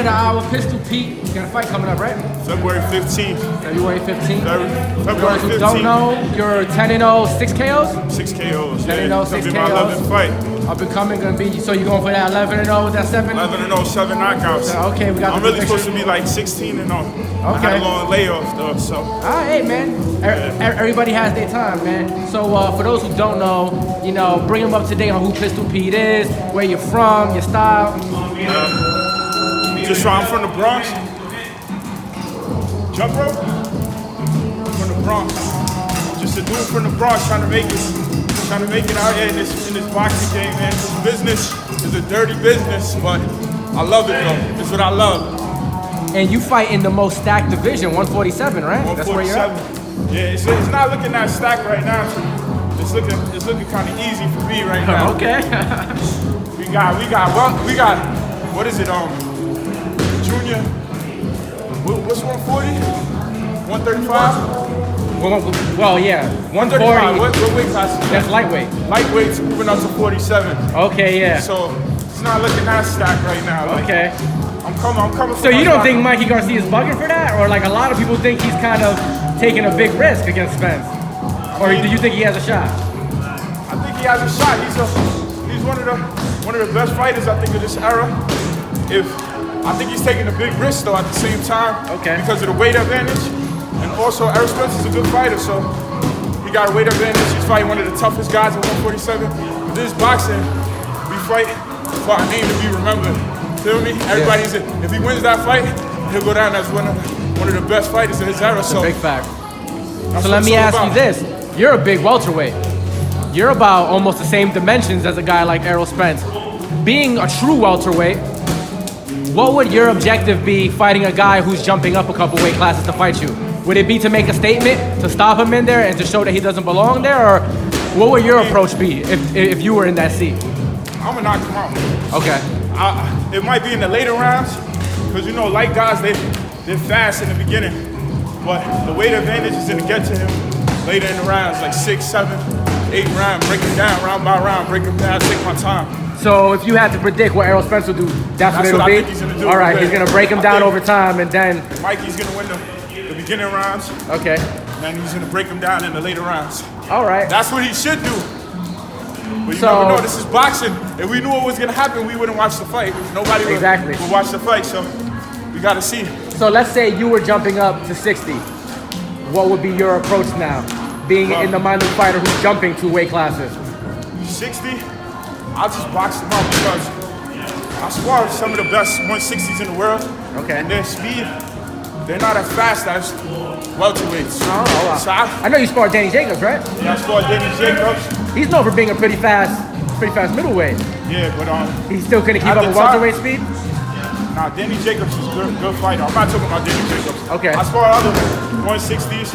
an hour. Pistol Pete. You got a fight coming up, right? February 15th. February 15th. February 15th. Don't know, you're 10-0, 6 KOs? 6 KOs. 10-0, 6 KOs. My 11th fight. Up and coming, gonna be. So you going for that 11-0 with that 7? 11-0, 7 knockouts. Okay, we got. I'm really supposed to be like 16-0. I had a long layoff though, so. All right, man. Everybody has their time, man. So for those who don't know, you know, bring them up to date on who Pistol Pete is, where you're from, your style. Just so I'm from the Bronx. Jump rope? From the Bronx. Just a dude from the Bronx trying to make it out here in this boxing game, man. This business is a dirty business, but I love it though. It's what I love. And you fight in the most stacked division, 147, right? 147. That's where you're at? Yeah, it's not looking that stacked right now. It's looking kind of easy for me right now. Okay. we got what is it? Junior. What's 140? 135? Well, yeah. 135. What weight class is that? That's lightweight. Lightweight's moving up to 47. Okay, yeah. So it's not looking that stacked right now. Like, okay. I'm coming. So you don't think Mikey Garcia's bugging for that, or like a lot of people think he's kind of taking a big risk against Spence, or do you think he has a shot? I think he has a shot. He's one of the best fighters I think of this era. I think he's taking a big risk though at the same time. Okay. Because of the weight advantage, and also Errol Spence is a good fighter, so he got a weight advantage. He's fighting one of the toughest guys at 147. With this boxing, we fight for our name to be remembered. Feel me? Everybody's if he wins that fight, he'll go down as one of the best fighters in his era. So big fact. So let me ask you this: you're a big welterweight. You're about almost the same dimensions as a guy like Errol Spence. Being a true welterweight, what would your objective be fighting a guy who's jumping up a couple weight classes to fight you? Would it be to make a statement, to stop him in there and to show that he doesn't belong there, or what would your approach be if you were in that seat? I'm gonna knock him out. Okay. It might be in the later rounds, because you know, light guys, they're fast in the beginning, but the weight advantage is gonna get to him later in the rounds, like 6, 7, 8 rounds, break him down round by round, break him down, take my time. So if you had to predict what Errol Spence will do, that's what it'll be? I think he's gonna do. All right, he's gonna break him down over time, and then Mikey's gonna win the beginning rounds. Okay. And then he's gonna break him down in the later rounds. All right. That's what he should do. But you never know, this is boxing. If we knew what was gonna happen, we wouldn't watch the fight. Nobody would watch the fight, so we gotta see. So let's say you were jumping up to 60. What would be your approach now? Being in the mind of the fighter who's jumping 2 weight classes. 60, I'll just box them out because I spar with some of the best 160s in the world. Okay. And their speed, they're not as fast as welterweights. Oh, wow. So I know you sparred Danny Jacobs, right? Yeah, I sparred Danny Jacobs. He's known for being a pretty fast middleweight. Yeah, but he still couldn't keep up with welterweight speed? Nah, Danny Jacobs is a good fighter. I'm not talking about Danny Jacobs. Okay. I sparred other 160s.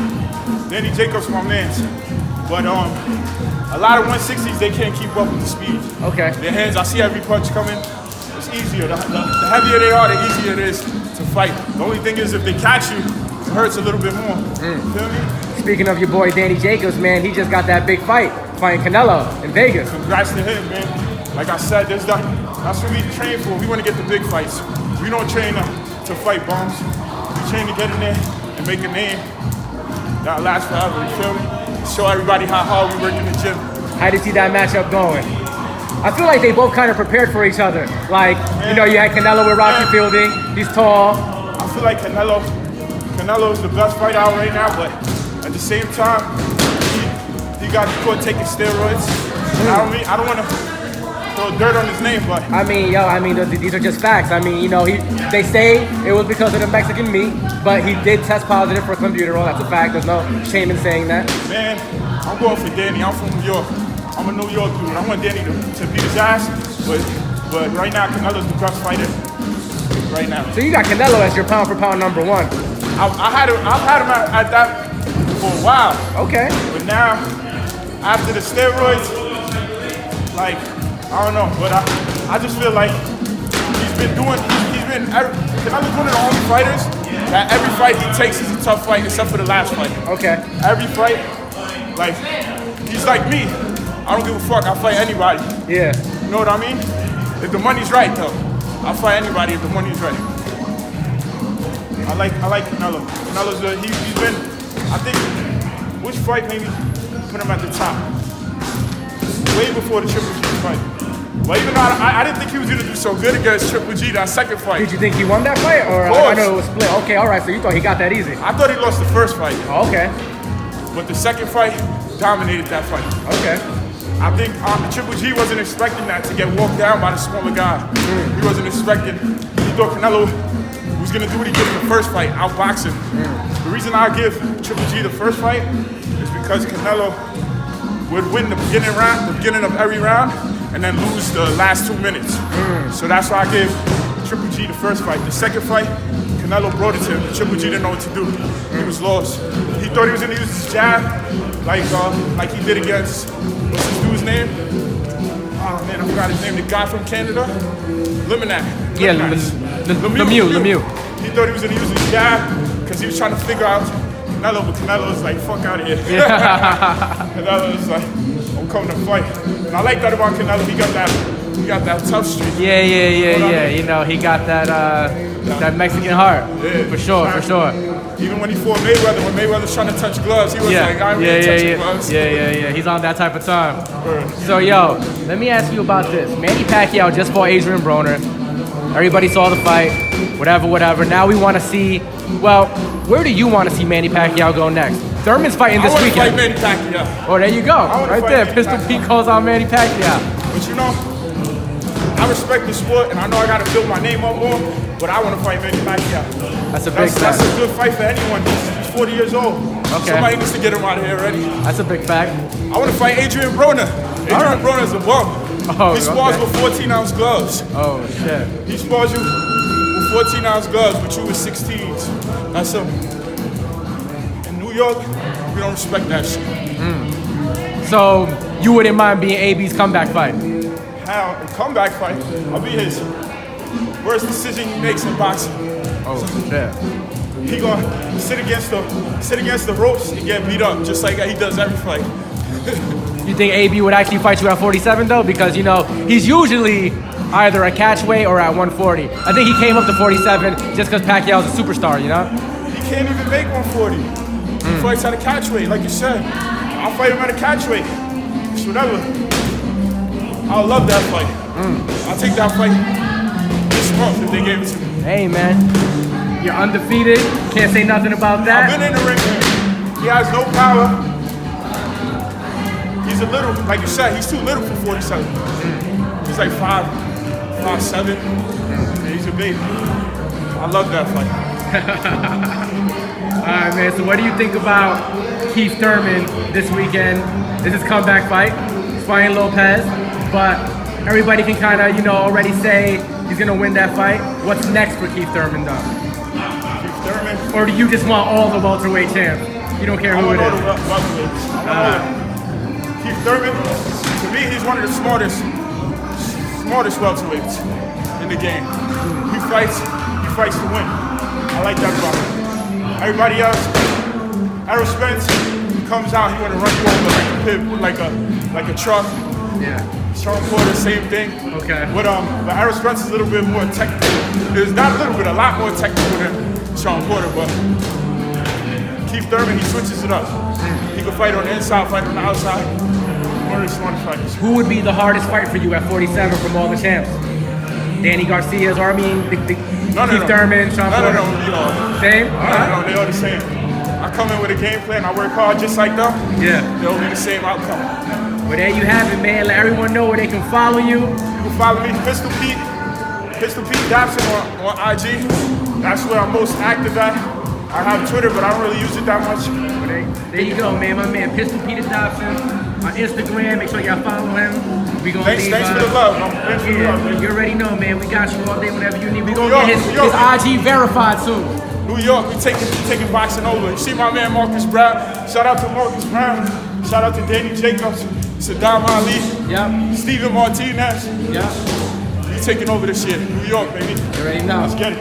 Danny Jacobs, my man. But a lot of 160s, they can't keep up with the speed. Okay. Their hands, I see every punch coming. It's easier. The heavier they are, the easier it is to fight. The only thing is if they catch you, it hurts a little bit more. Feel me? Speaking of your boy Danny Jacobs, man, he just got that big fight fighting Canelo in Vegas. Congrats to him, man. Like I said, that's what we train for. We want to get the big fights. We don't train to fight bums. We train to get in there and make a name that'll last forever, you feel me? Show everybody how hard we work in the gym. How do you see that matchup going? I feel like they both kind of prepared for each other. Like, you know, you had Canelo with Rocky Fielding. He's tall. I feel like Canelo is the best fighter out right now, but at the same time, he got caught taking steroids. I don't want to throw dirt on his name, but these are just facts. I mean, you know, they say it was because of the Mexican meat, but he did test positive for clenbuterol. That's a fact. There's no shame in saying that. Man, I'm going for Danny. I'm from New York. I'm a New York dude. I want Danny to beat his ass, but right now Canelo's the best fighter right now. So you got Canelo as your pound for pound number 1. I've had him at that for a while. Okay. But now, after the steroids, like, I don't know, but I just feel like Canelo's one of the only fighters that every fight he takes is a tough fight except for the last fight. Okay. Every fight, like, he's like me. I don't give a fuck, I'll fight anybody. Yeah. You know what I mean? If the money's right though, I'll fight anybody if the money's right. I like Canelo. Canelo's he's been, I think, which fight maybe put him at the top? Way before the Triple G fight. But even though I didn't think he was gonna do so good against Triple G that second fight. Did you think he won that fight, or I know it was split? Okay, all right. So you thought he got that easy? I thought he lost the first fight. Oh, okay. But the second fight dominated that fight. Okay. I think Triple G wasn't expecting that to get walked down by the smaller guy. He wasn't expecting. He thought Canelo was gonna do what he did in the first fight, outbox him. The reason I give Triple G the first fight is because Canelo would win the beginning of every round, and then lose the last 2 minutes. So that's why I gave Triple G the first fight. The second fight, Canelo brought it to him. Triple G didn't know what to do. He was lost. He thought he was gonna use his jab, like he did against, what's this dude's name? Oh man, I forgot his name. The guy from Canada, Lemonade. Yeah, Lemieux. He thought he was gonna use his jab because he was trying to figure out Canelo, but Canelo was like, fuck out of here. Canelo was like, I'm coming to fight. And I like that about Canelo. He got that tough streak. Yeah. You know, he got that Mexican heart. Yeah, for sure. Even when he fought Mayweather, when Mayweather's trying to touch gloves, he was like, I ain't really touching gloves. Yeah. He's on that type of time. So, yo, let me ask you about this. Manny Pacquiao just fought Adrien Broner. Everybody saw the fight, whatever. Now we want to see, well, where do you want to see Manny Pacquiao go next? Thurman's fighting this weekend. I want to fight Manny Pacquiao. Oh, there you go. Right there. Pistol Pete calls out Manny Pacquiao. But you know, I respect the sport, and I know I got to build my name up more, but I want to fight Manny Pacquiao. That's a big fact. That's a good fight for anyone. He's 40 years old. Okay. Somebody needs to get him out of here already. That's a big fact. I want to fight Adrien Broner. Adrien Broner is a bum. He spars with 14-ounce gloves. Oh, shit. He spars you with 14-ounce gloves, but you with 16s. That's him. In New York, we don't respect that shit. So, you wouldn't mind being AB's comeback fight? How? A comeback fight? I'll be his worst decision he makes in boxing. Oh, shit. He gonna sit against the ropes and get beat up, just like he does every fight. You think AB would actually fight you at 47 though? Because, you know, he's usually either at catchweight or at 140. I think he came up to 47 just because Pacquiao's a superstar, you know? He can't even make 140. He fights at a catchweight, like you said. I'll fight him at a catchweight. It's whatever. I'll love that fight. I'll take that fight this month if they gave it to me. Hey, man. You're undefeated. Can't say nothing about that. I've been in the ring. He has no power. He's a little, like you said, he's too little for 47. He's like 5'7". Yeah, he's a baby. I love that fight. All right, man. So what do you think about Keith Thurman this weekend? This is comeback fight. He's fighting Lopez, but everybody can kind of, you know, already say he's gonna win that fight. What's next for Keith Thurman, though? Keith Thurman? Or do you just want all the welterweight champs? You don't care who it is. I want all the welterweights. Keith Thurman, to me, he's one of the smartest welterweights in the game. He fights to win. I like that about him. Everybody else, Errol Spence, he comes out, he want to run you over like a pit, like a truck. Yeah. Sean Porter, same thing. Okay. But Errol Spence is a little bit more technical. There's not a little bit, a lot more technical than Sean Porter, but Keith Thurman, he switches it up. He can fight on the inside, fight on the outside. One of the smartest fighters. Who would be the hardest fight for you at 47 from all the champs? Danny Garcia's, or I mean, Keith Thurman, Sean Porter? No. Same? No, they all the same. I come in with a game plan, I work hard just like them. Yeah. They'll be the same outcome. Well, there you have it, man. Let everyone know where they can follow you. You can follow me, Pistol Pete Dobson on IG. That's where I'm most active at. I have Twitter, but I don't really use it that much. There you go, man. My man, Pistol Pete Dobson on Instagram. Make sure y'all follow him. Thanks for the love. Thanks for the love, man. You already know, man. We got you all day whenever you need. We're going to get his IG verified soon. New York, we taking boxing over. You see my man Marcus Brown. Shout out to Marcus Brown. Shout out to Danny Jacobs, Saddam Ali, Steven Martinez. You taking over this shit. New York, baby. You already know. Let's get it.